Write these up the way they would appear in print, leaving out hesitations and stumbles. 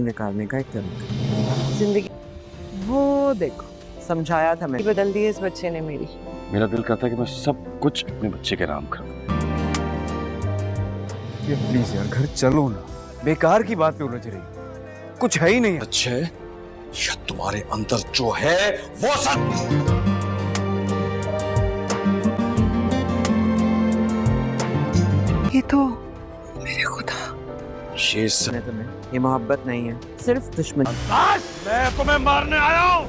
निकालने का एक तरीका। जिंदगी वो देखो, समझाया था मैंने, बदल दी इस बच्चे ने मेरी। मेरा दिल करता है कि मैं सब कुछ अपने बच्चे के नाम कर दूं। ये प्लीज यार घर चलो ना, बेकार की बात पे उलझ रही, कुछ है ही नहीं। अच्छे, या तुम्हारे अंदर जो है वो सब। ये तो मेरे खुदा, ये सब तुम्हें ये मोहब्बत नहीं है, सिर्फ दुश्मन। मैं तुम्हें मारने आया हूं।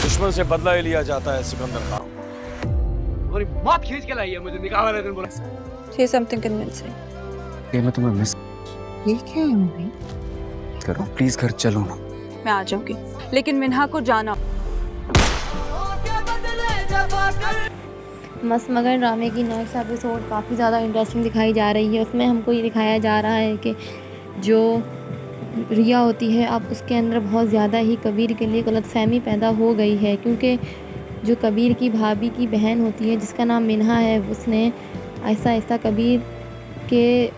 दुश्मन से बदला ही लिया जाता है सिकंदर खान। और मौत खींच के लाई है मुझे, निकाह वाले दिन बोला। Say something convincing. ये मैं तुम्हें मिस ये क्या है मम्मी? करो, प्लीज घर चलो ना। मैं आ जाऊंगी, लेकिन मिन्हा को जाना। मस्त मगर ड्रामे की नेक्स्ट एपिसोड काफ़ी ज़्यादा इंटरेस्टिंग दिखाई जा रही है। उसमें हमको ये दिखाया जा रहा है कि जो रिया होती है अब उसके अंदर बहुत ज़्यादा ही कबीर के लिए गलतफहमी पैदा हो गई है, क्योंकि जो कबीर की भाभी की बहन होती है जिसका नाम मिन्हा है, उसने आहिस्ता आहिस्ता कबीर के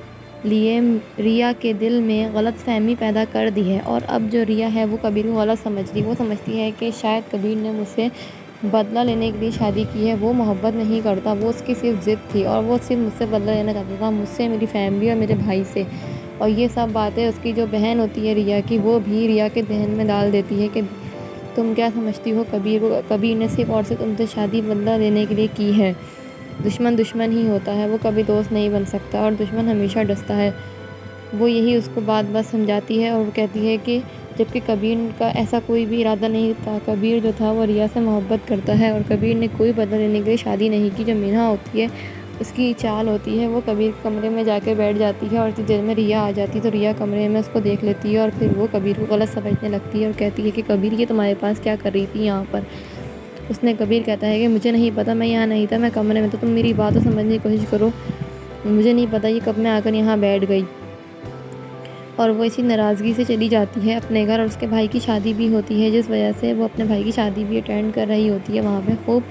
लिए रिया के दिल में गलतफहमी पैदा कर दी है। और अब जो रिया है वो कबीर को गलत समझ रही, वो समझती है कि शायद कबीर ने मुझसे बदला लेने के लिए शादी की है, वो मोहब्बत नहीं करता, वो उसकी सिर्फ ज़िद थी और वो सिर्फ मुझसे बदला लेना चाहता था, मुझसे, मेरी फैमिली और मेरे भाई से। और ये सब बातें उसकी जो बहन होती है रिया की, वो भी रिया के जहन में डाल देती है कि तुम क्या समझती हो कबीर को, कबीर ने सिर्फ और सिर्फ तुमसे शादी बदला लेने के लिए की है। दुश्मन दुश्मन ही होता है, वो कभी दोस्त नहीं बन सकता और दुश्मन हमेशा डसता है। वो यही उसको बात समझाती है और वो कहती है कि जबकि कबीर का ऐसा कोई भी इरादा नहीं था, कबीर जो था वो रिया से मोहब्बत करता है और कबीर ने कोई बदला लेने के लिए शादी नहीं की। जो मिन्हा होती है उसकी चाल होती है, वो कबीर के कमरे में जाकर बैठ जाती है और इतनी देर में रिया आ जाती है तो रिया कमरे में उसको देख लेती है और फिर वो कबीर को गलत समझने लगती है और कहती है कि कबीर ये तुम्हारे पास क्या कर रही थी यहाँ पर। उसने कबीर कहता है कि मुझे नहीं पता, मैं यहाँ नहीं था, मैं कमरे में था, तुम मेरी बात समझने की कोशिश करो, मुझे नहीं पता ये कब मैं आकर यहाँ बैठ गई। और वो इसी नाराज़गी से चली जाती है अपने घर और उसके भाई की शादी भी होती है, जिस वजह से वो अपने भाई की शादी भी अटेंड कर रही होती है, वहाँ पे खूब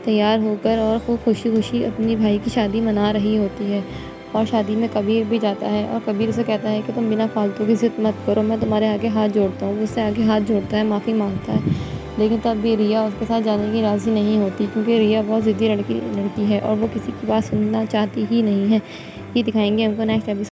तैयार होकर और खूब खुशी खुशी अपनी भाई की शादी मना रही होती है। और शादी में कबीर भी जाता है और कबीर से कहता है कि तुम बिना फालतू की ज़िद मत करो, मैं तुम्हारे आगे हाथ जोड़ता हूँ। वो उससे आगे हाथ जोड़ता है, माफ़ी मांगता है, लेकिन तब भी रिया उसके साथ जाने की राज़ी नहीं होती, क्योंकि रिया बहुत ज़िद्दी लड़की है और वो किसी की बात सुनना चाहती ही नहीं है। ये दिखाएंगे हमको नेक्स्ट एपिसोड।